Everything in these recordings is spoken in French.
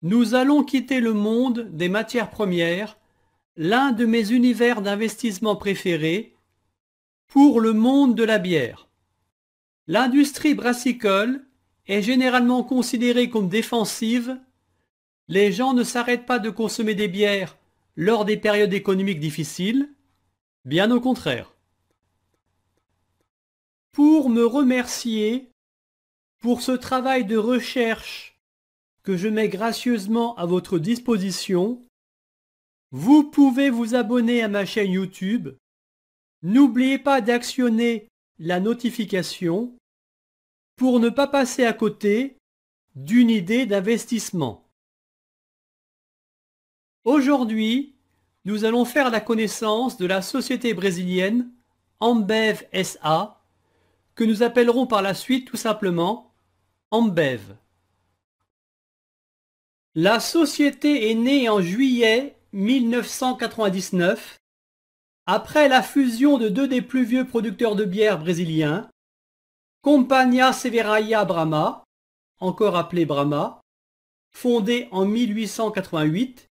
Nous allons quitter le monde des matières premières, l'un de mes univers d'investissement préférés, pour le monde de la bière. L'industrie brassicole est généralement considérée comme défensive. Les gens ne s'arrêtent pas de consommer des bières lors des périodes économiques difficiles, bien au contraire. Pour me remercier pour ce travail de recherche que je mets gracieusement à votre disposition, vous pouvez vous abonner à ma chaîne YouTube. N'oubliez pas d'actionner la notification pour ne pas passer à côté d'une idée d'investissement. Aujourd'hui, nous allons faire la connaissance de la société brésilienne Ambev SA, que nous appellerons par la suite tout simplement Ambev. La société est née en juillet 1999, après la fusion de deux des plus vieux producteurs de bière brésiliens, Companhia Cervejaria Brahma, encore appelée Brahma, fondée en 1888,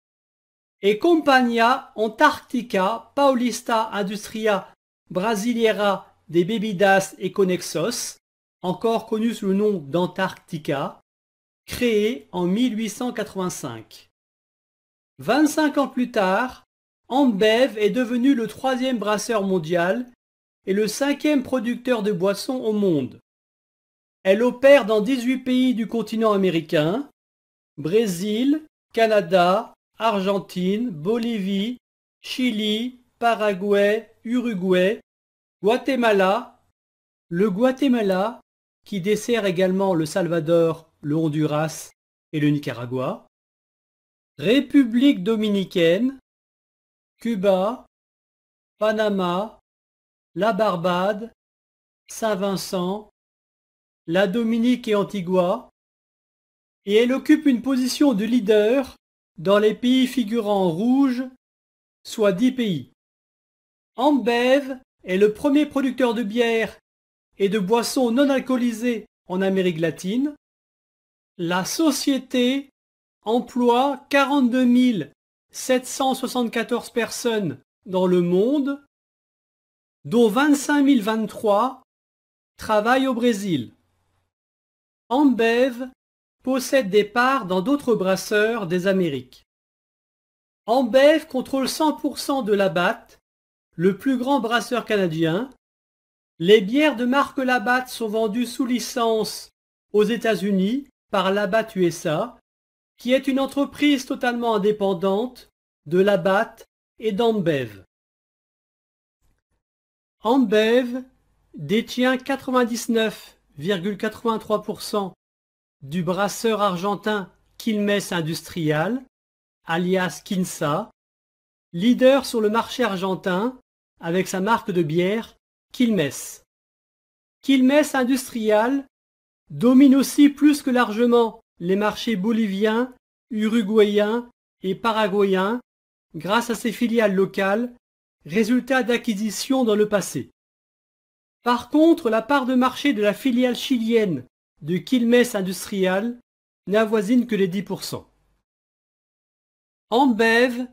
et Companhia Antártica Paulista Indústria Brasileira de Bebidas e Conexos, encore connue sous le nom d'Antarctica, créée en 1885. 25 ans plus tard, Ambev est devenu le troisième brasseur mondial et le cinquième producteur de boissons au monde. Elle opère dans 18 pays du continent américain: Brésil, Canada, Argentine, Bolivie, Chili, Paraguay, Uruguay, Guatemala, le Guatemala qui dessert également le Salvador, le Honduras et le Nicaragua, République dominicaine, Cuba, Panama, la Barbade, Saint-Vincent, la Dominique et Antigua, et elle occupe une position de leader dans les pays figurant en rouge, soit 10 pays. Ambev est le premier producteur de bière et de boissons non alcoolisées en Amérique latine. La société emploie 42 774 personnes dans le monde, dont 25 023 travaillent au Brésil. Ambev possède des parts dans d'autres brasseurs des Amériques. Ambev contrôle 100% de Labatt, le plus grand brasseur canadien. Les bières de marque Labatt sont vendues sous licence aux États-Unis par Labatt USA, qui est une entreprise totalement indépendante de Labatt et d'Ambev. Ambev détient 99,83% du brasseur argentin Quilmes Industrial, alias Quinsa, leader sur le marché argentin avec sa marque de bière Quilmes. Quilmes Industrial domine aussi plus que largement les marchés boliviens, uruguayens et paraguayens grâce à ses filiales locales, résultat d'acquisitions dans le passé. Par contre, la part de marché de la filiale chilienne de Quilmes Industrial n'avoisine que les 10%. Ambev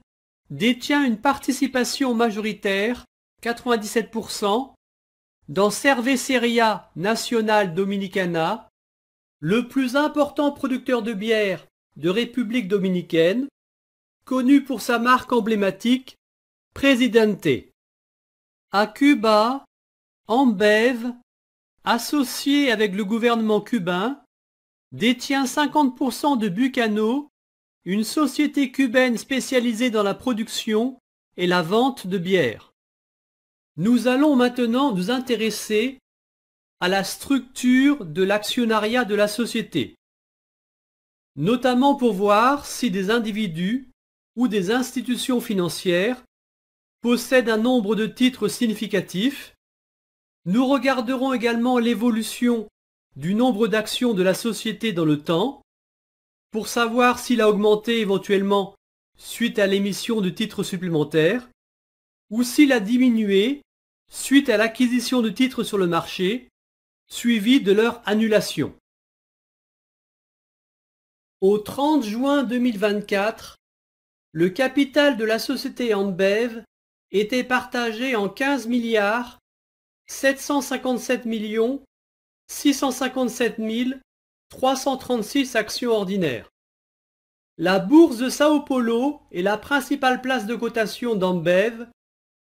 détient une participation majoritaire, 97%, dans Cervecería Nacional Dominicana, le plus important producteur de bière de République dominicaine, connu pour sa marque emblématique Presidente. À Cuba, Ambev, associé avec le gouvernement cubain, détient 50% de Bucano, une société cubaine spécialisée dans la production et la vente de bière. Nous allons maintenant nous intéresser à la structure de l'actionnariat de la société, notamment pour voir si des individus ou des institutions financières possèdent un nombre de titres significatif. Nous regarderons également l'évolution du nombre d'actions de la société dans le temps, pour savoir s'il a augmenté éventuellement suite à l'émission de titres supplémentaires, ou s'il a diminué suite à l'acquisition de titres sur le marché, suivi de leur annulation. Au 30 juin 2024, le capital de la société Ambev était partagé en 15 milliards 757 657 336 actions ordinaires. La bourse de Sao Paulo est la principale place de cotation d'Ambev,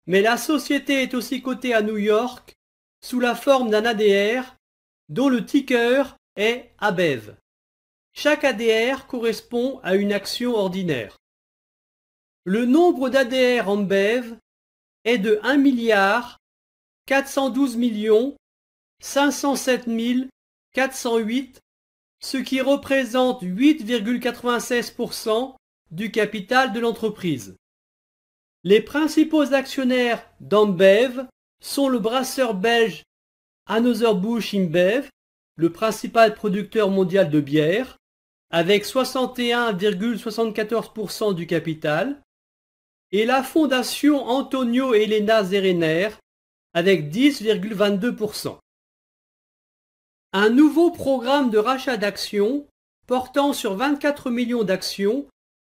mais la société est aussi cotée à New York sous la forme d'un ADR dont le ticker est ABEV. Chaque ADR correspond à une action ordinaire. Le nombre d'ADR Ambev est de 1 milliard 412 507 408, ce qui représente 8,96% du capital de l'entreprise. Les principaux actionnaires d'Ambev sont le brasseur belge Anheuser-Busch InBev, le principal producteur mondial de bière, avec 61,74% du capital, et la fondation Antonio Elena Zerener, avec 10,22%. Un nouveau programme de rachat d'actions, portant sur 24 millions d'actions,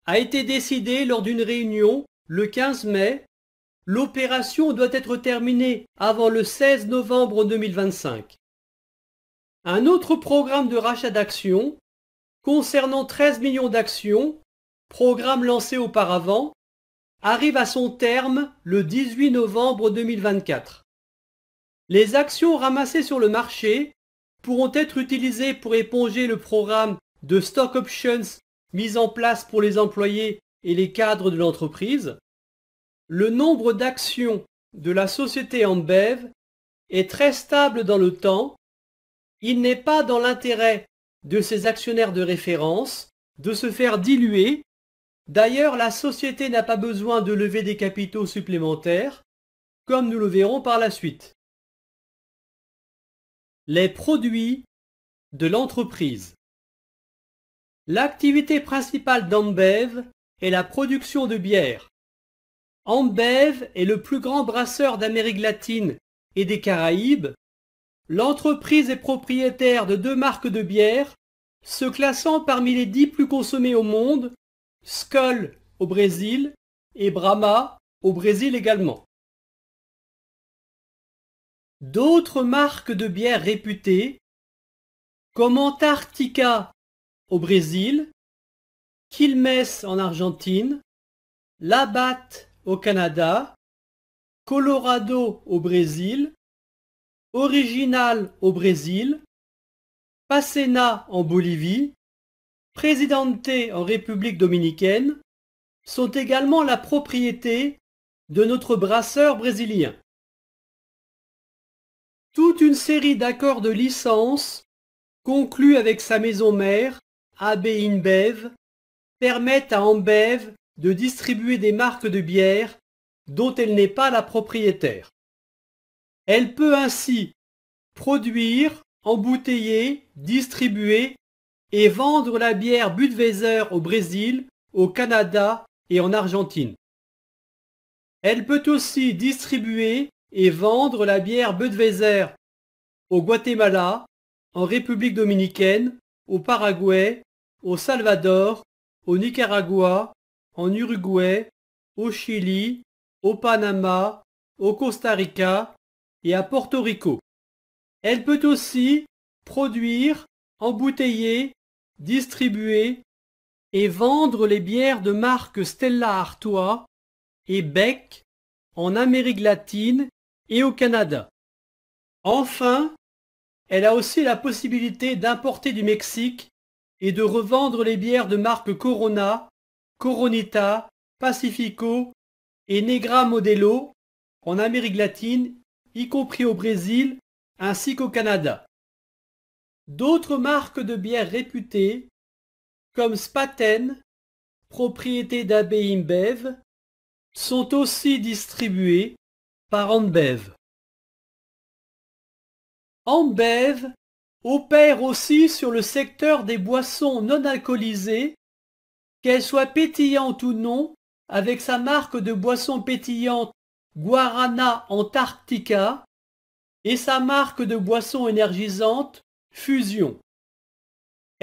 a été décidé lors d'une réunion le 15 mai. L'opération doit être terminée avant le 16 novembre 2025. Un autre programme de rachat d'actions, concernant 13 millions d'actions, programme lancé auparavant, arrive à son terme le 18 novembre 2024. Les actions ramassées sur le marché pourront être utilisées pour éponger le programme de stock options mis en place pour les employés et les cadres de l'entreprise. Le nombre d'actions de la société Ambev est très stable dans le temps. Il n'est pas dans l'intérêt de ses actionnaires de référence de se faire diluer. D'ailleurs, la société n'a pas besoin de lever des capitaux supplémentaires, comme nous le verrons par la suite. Les produits de l'entreprise. L'activité principale d'Ambev est la production de bière. Ambev est le plus grand brasseur d'Amérique latine et des Caraïbes. L'entreprise est propriétaire de 2 marques de bière, se classant parmi les 10 plus consommées au monde, Skol au Brésil et Brahma au Brésil également. D'autres marques de bière réputées, comme Antarctica au Brésil, Quilmes en Argentine, Labatt au Canada, Colorado au Brésil, Original au Brésil, Pacena en Bolivie, Presidente en République dominicaine, sont également la propriété de notre brasseur brésilien. Toute une série d'accords de licence conclus avec sa maison mère, AB InBev, permettent à Ambev de distribuer des marques de bière dont elle n'est pas la propriétaire. Elle peut ainsi produire, embouteiller, distribuer et vendre la bière Budweiser au Brésil, au Canada et en Argentine. Elle peut aussi distribuer et vendre la bière Budweiser au Guatemala, en République dominicaine, au Paraguay, au Salvador, au Nicaragua, en Uruguay, au Chili, au Panama, au Costa Rica et à Porto Rico. Elle peut aussi produire, embouteiller, distribuer et vendre les bières de marque Stella Artois et Beck en Amérique latine et au Canada. Enfin, elle a aussi la possibilité d'importer du Mexique et de revendre les bières de marque Corona, Coronita, Pacifico et Negra Modelo en Amérique latine, y compris au Brésil ainsi qu'au Canada. D'autres marques de bières réputées, comme Spaten, propriété d'AB InBev, sont aussi distribuées par Ambev. Ambev opère aussi sur le secteur des boissons non alcoolisées, qu'elles soient pétillantes ou non, avec sa marque de boissons pétillantes Guarana Antarctica et sa marque de boissons énergisantes Fusion.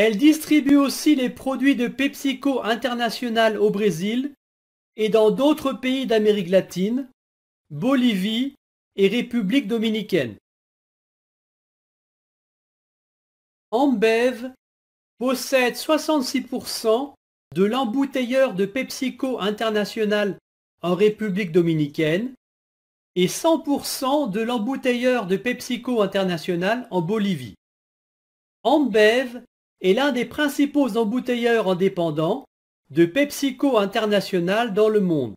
Elle distribue aussi les produits de PepsiCo International au Brésil et dans d'autres pays d'Amérique latine, Bolivie et République dominicaine. Ambev possède 66% de l'embouteilleur de PepsiCo International en République dominicaine et 100% de l'embouteilleur de PepsiCo International en Bolivie. Ambev est l'un des principaux embouteilleurs indépendants de PepsiCo International dans le monde.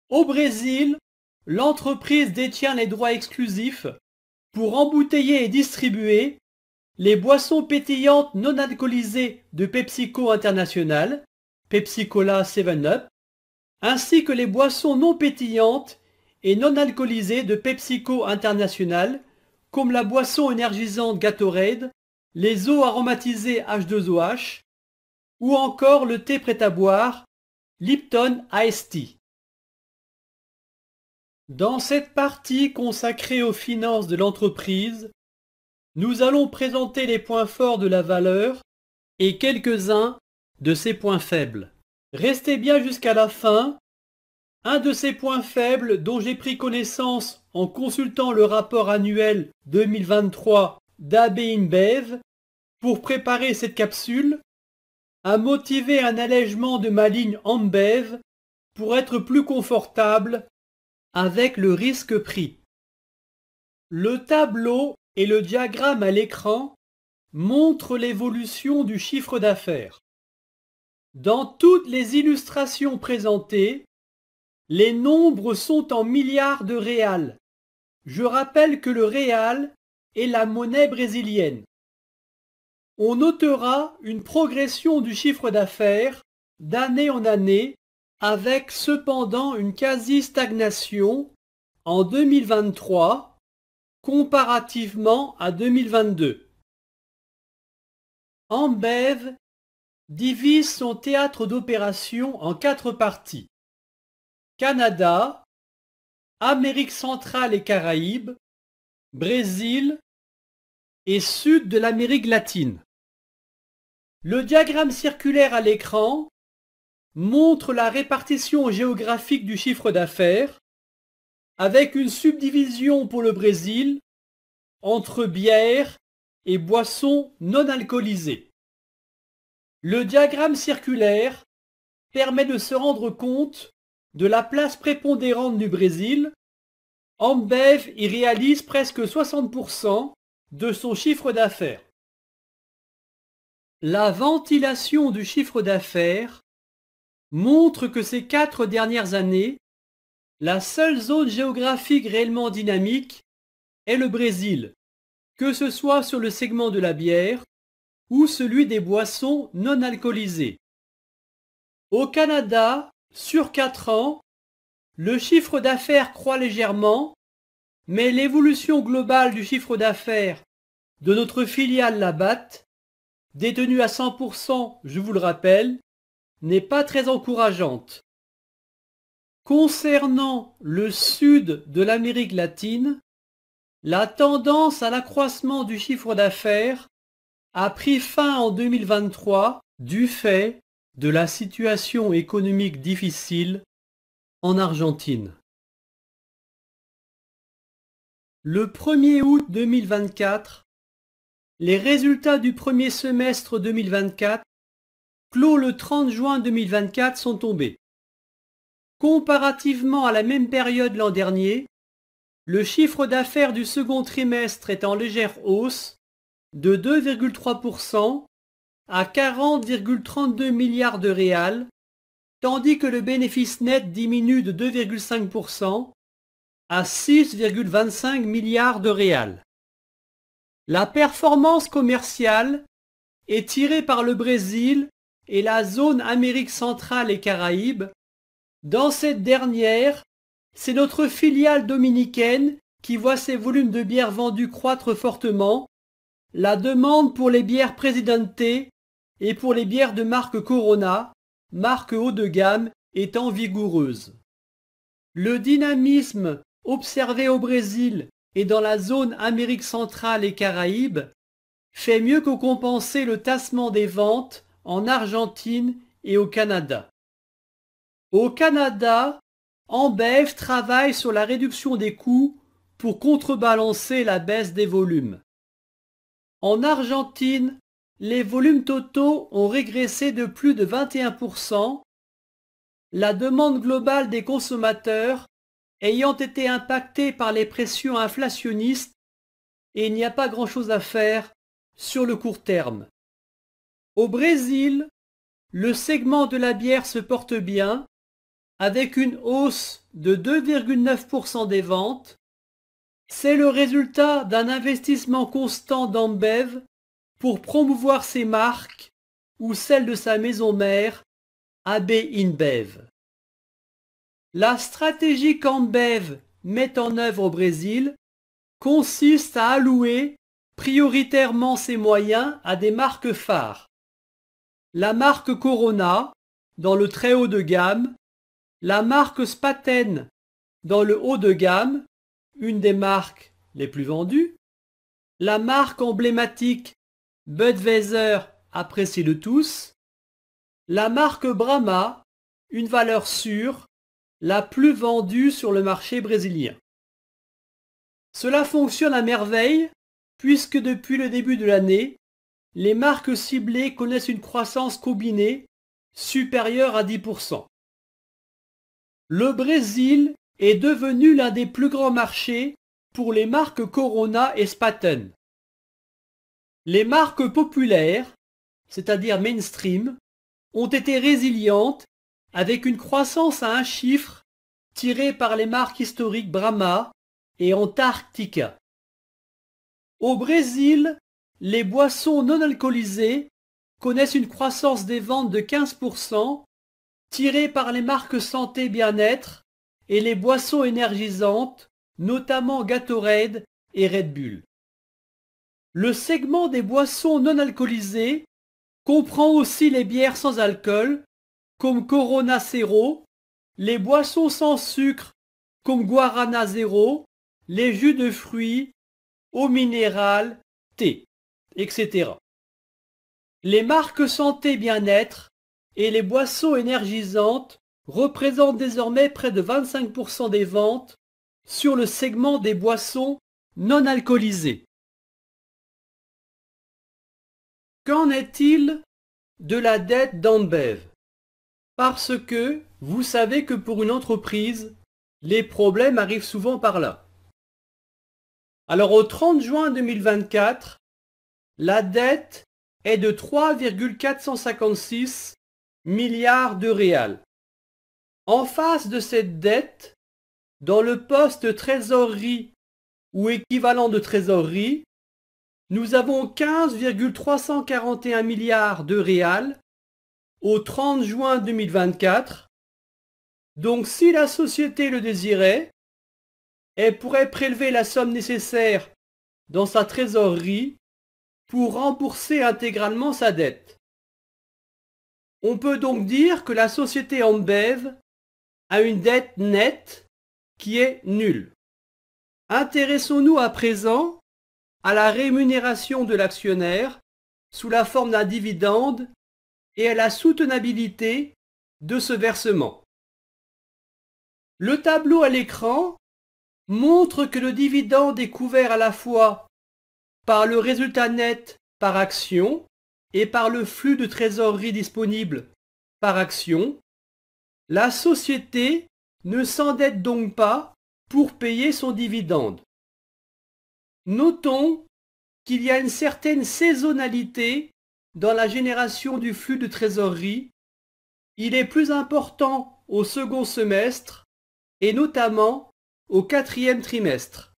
Au Brésil, l'entreprise détient les droits exclusifs pour embouteiller et distribuer les boissons pétillantes non alcoolisées de PepsiCo International, Pepsi-Cola 7-Up, ainsi que les boissons non pétillantes et non alcoolisées de PepsiCo International, comme la boisson énergisante Gatorade, les eaux aromatisées H2OH, ou encore le thé prêt à boire Lipton Iced Tea. Dans cette partie consacrée aux finances de l'entreprise, nous allons présenter les points forts de la valeur et quelques-uns de ses points faibles. Restez bien jusqu'à la fin. Un de ces points faibles dont j'ai pris connaissance en consultant le rapport annuel 2023 d'AB InBev pour préparer cette capsule a motivé un allègement de ma ligne Ambev pour être plus confortable avec le risque pris. Le tableau et le diagramme à l'écran montrent l'évolution du chiffre d'affaires. Dans toutes les illustrations présentées, les nombres sont en milliards de réals. Je rappelle que le réal est la monnaie brésilienne. On notera une progression du chiffre d'affaires d'année en année, avec cependant une quasi-stagnation en 2023 comparativement à 2022. Ambev divise son théâtre d'opération en 4 parties. Canada, Amérique centrale et Caraïbes, Brésil et Sud de l'Amérique latine. Le diagramme circulaire à l'écran montre la répartition géographique du chiffre d'affaires avec une subdivision pour le Brésil entre bière et boissons non alcoolisées. Le diagramme circulaire permet de se rendre compte de la place prépondérante du Brésil. Ambev y réalise presque 60% de son chiffre d'affaires. La ventilation du chiffre d'affaires montre que ces 4 dernières années, la seule zone géographique réellement dynamique est le Brésil, que ce soit sur le segment de la bière ou celui des boissons non alcoolisées. Au Canada, sur 4 ans, le chiffre d'affaires croît légèrement, mais l'évolution globale du chiffre d'affaires de notre filiale Labatt, détenue à 100%, je vous le rappelle, n'est pas très encourageante. Concernant le sud de l'Amérique latine, la tendance à l'accroissement du chiffre d'affaires a pris fin en 2023 du fait de la situation économique difficile en Argentine. Le 1er août 2024, les résultats du premier semestre 2024, clos le 30 juin 2024, sont tombés. Comparativement à la même période l'an dernier, le chiffre d'affaires du second trimestre est en légère hausse de 2,3% à 40,32 milliards de réals, tandis que le bénéfice net diminue de 2,5% à 6,25 milliards de réals. La performance commerciale est tirée par le Brésil et la zone Amérique centrale et Caraïbes. Dans cette dernière, c'est notre filiale dominicaine qui voit ses volumes de bières vendus croître fortement. La demande pour les bières Presidente et pour les bières de marque Corona, marque haut de gamme, étant vigoureuse. Le dynamisme observé au Brésil et dans la zone Amérique centrale et Caraïbes fait mieux que compenser le tassement des ventes en Argentine et au Canada. Au Canada, Ambev travaille sur la réduction des coûts pour contrebalancer la baisse des volumes. En Argentine, les volumes totaux ont régressé de plus de 21%, la demande globale des consommateurs ayant été impactée par les pressions inflationnistes, et il n'y a pas grand-chose à faire sur le court terme. Au Brésil, le segment de la bière se porte bien, avec une hausse de 2,9% des ventes. C'est le résultat d'un investissement constant d'Ambev pour promouvoir ses marques ou celles de sa maison mère, AB InBev. La stratégie qu'Ambev met en œuvre au Brésil consiste à allouer prioritairement ses moyens à des marques phares. La marque Corona, dans le très haut de gamme, la marque Spaten, dans le haut de gamme, une des marques les plus vendues, la marque emblématique Budweiser, appréciée de tous, la marque Brahma, une valeur sûre, la plus vendue sur le marché brésilien. Cela fonctionne à merveille puisque depuis le début de l'année, les marques ciblées connaissent une croissance combinée supérieure à 10%. Le Brésil est devenu l'un des plus grands marchés pour les marques Corona et Spaten. Les marques populaires, c'est-à-dire mainstream, ont été résilientes avec une croissance à un chiffre tirée par les marques historiques Brahma et Antarctica. Au Brésil, les boissons non alcoolisées connaissent une croissance des ventes de 15%, tirée par les marques santé bien-être et les boissons énergisantes, notamment Gatorade et Red Bull. Le segment des boissons non alcoolisées comprend aussi les bières sans alcool, comme Corona Cero, les boissons sans sucre, comme Guarana Zero, les jus de fruits, eau minérale, thé, etc. Les marques santé bien-être et les boissons énergisantes représentent désormais près de 25% des ventes sur le segment des boissons non alcoolisées. Qu'en est-il de la dette d'Ambev? Parce que vous savez que pour une entreprise, les problèmes arrivent souvent par là. Alors au 30 juin 2024, la dette est de 3,456 milliards de réals. En face de cette dette, dans le poste trésorerie ou équivalent de trésorerie, nous avons 15,341 milliards de réals au 30 juin 2024. Donc si la société le désirait, elle pourrait prélever la somme nécessaire dans sa trésorerie pour rembourser intégralement sa dette. On peut donc dire que la société Ambev a une dette nette qui est nulle. Intéressons-nous à présent à la rémunération de l'actionnaire sous la forme d'un dividende et à la soutenabilité de ce versement. Le tableau à l'écran montre que le dividende est couvert à la fois par le résultat net par action et par le flux de trésorerie disponible par action. La société ne s'endette donc pas pour payer son dividende. Notons qu'il y a une certaine saisonnalité dans la génération du flux de trésorerie. Il est plus important au second semestre et notamment au quatrième trimestre.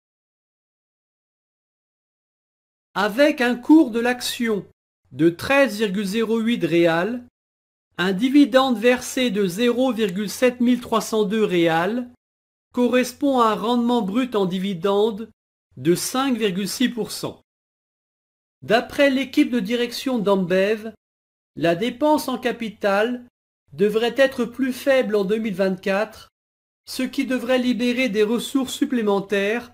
Avec un cours de l'action de 13,08 réals, un dividende versé de 0,7302 réals correspond à un rendement brut en dividende de 5,6%. D'après l'équipe de direction d'Ambev, la dépense en capital devrait être plus faible en 2024, ce qui devrait libérer des ressources supplémentaires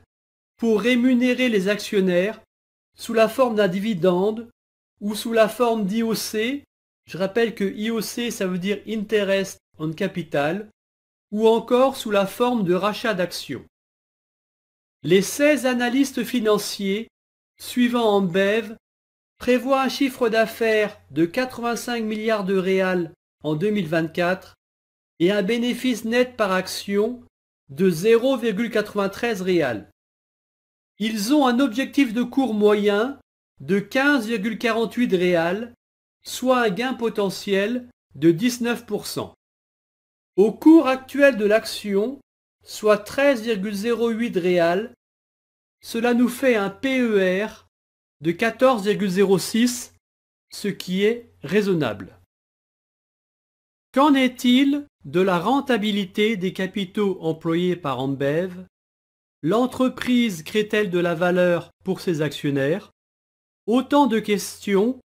pour rémunérer les actionnaires sous la forme d'un dividende ou sous la forme d'IOC. Je rappelle que IOC, ça veut dire Interest on Capital, ou encore sous la forme de rachat d'actions. Les 16 analystes financiers suivant Ambev prévoient un chiffre d'affaires de 85 milliards de réals en 2024 et un bénéfice net par action de 0,93 réals. Ils ont un objectif de cours moyen de 15,48 réals, soit un gain potentiel de 19%. Au cours actuel de l'action, soit 13,08 réals, cela nous fait un PER de 14,06, ce qui est raisonnable. Qu'en est-il de la rentabilité des capitaux employés par Ambev? L'entreprise crée-t-elle de la valeur pour ses actionnaires? Autant de questions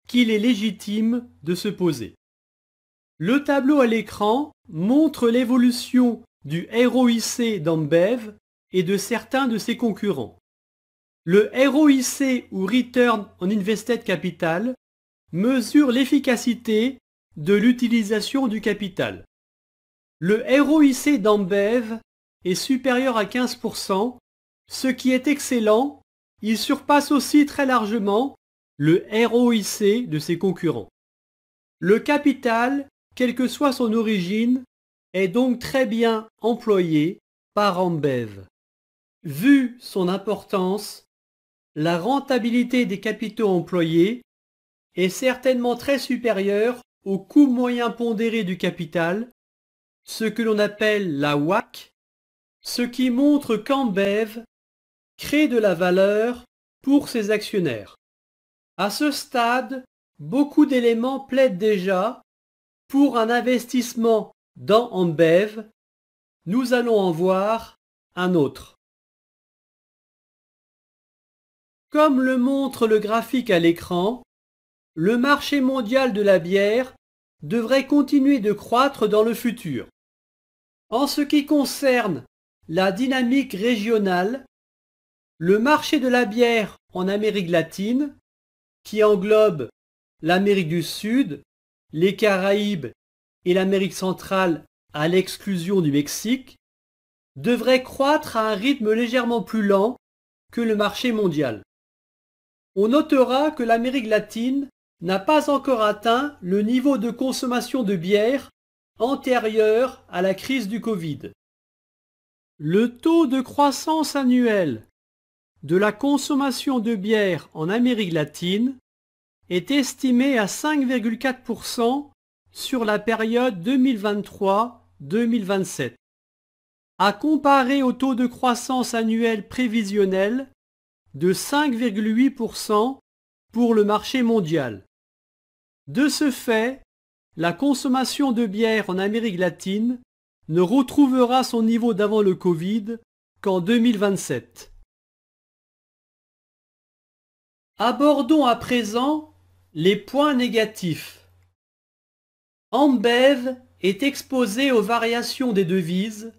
qu'il est légitime de se poser. Le tableau à l'écran montre l'évolution du ROIC d'Ambev et de certains de ses concurrents. Le ROIC ou Return on Invested Capital mesure l'efficacité de l'utilisation du capital. Le ROIC d'Ambev est supérieur à 15%, ce qui est excellent. Il surpasse aussi très largement le ROIC de ses concurrents. Le capital, quelle que soit son origine, est donc très bien employé par Ambev. Vu son importance, la rentabilité des capitaux employés est certainement très supérieure au coût moyen pondéré du capital, ce que l'on appelle la WACC, ce qui montre qu'Ambev crée de la valeur pour ses actionnaires. À ce stade, beaucoup d'éléments plaident déjà pour un investissement dans Ambev. Nous allons en voir un autre. Comme le montre le graphique à l'écran, le marché mondial de la bière devrait continuer de croître dans le futur. En ce qui concerne la dynamique régionale, le marché de la bière en Amérique latine, qui englobe l'Amérique du Sud, les Caraïbes et l'Amérique centrale à l'exclusion du Mexique, devrait croître à un rythme légèrement plus lent que le marché mondial. On notera que l'Amérique latine n'a pas encore atteint le niveau de consommation de bière antérieur à la crise du Covid. Le taux de croissance annuel de la consommation de bière en Amérique latine est estimé à 5,4% sur la période 2023-2027, à comparer au taux de croissance annuel prévisionnel de 5,8% pour le marché mondial. De ce fait, la consommation de bière en Amérique latine ne retrouvera son niveau d'avant le Covid qu'en 2027. Abordons à présent les points négatifs. Ambev est exposé aux variations des devises,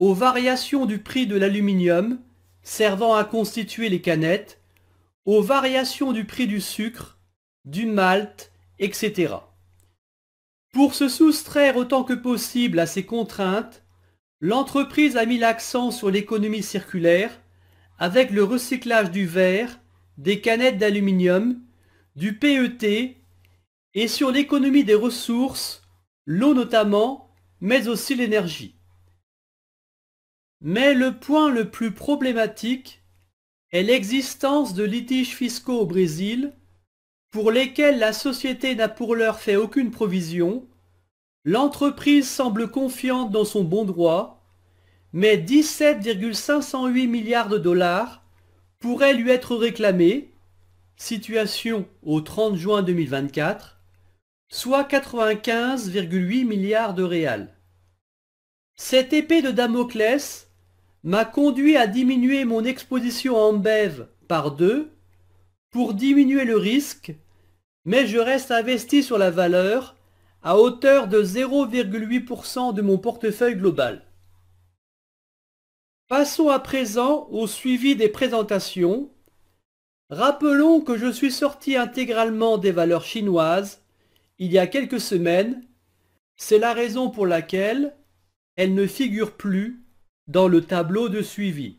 aux variations du prix de l'aluminium servant à constituer les canettes, aux variations du prix du sucre, du malt, etc. Pour se soustraire autant que possible à ces contraintes, l'entreprise a mis l'accent sur l'économie circulaire avec le recyclage du verre, des canettes d'aluminium, du PET et sur l'économie des ressources, l'eau notamment, mais aussi l'énergie. Mais le point le plus problématique est l'existence de litiges fiscaux au Brésil pour lesquels la société n'a pour l'heure fait aucune provision. L'entreprise semble confiante dans son bon droit, mais 17,508 milliards de dollars pourraient lui être réclamés, situation au 30 juin 2024, soit 95,8 milliards de réals. Cette épée de Damoclès m'a conduit à diminuer mon exposition en Ambev par 2 pour diminuer le risque, mais je reste investi sur la valeur à hauteur de 0,8% de mon portefeuille global. Passons à présent au suivi des présentations. Rappelons que je suis sorti intégralement des valeurs chinoises il y a quelques semaines. C'est la raison pour laquelle elles ne figurent plus dans le tableau de suivi.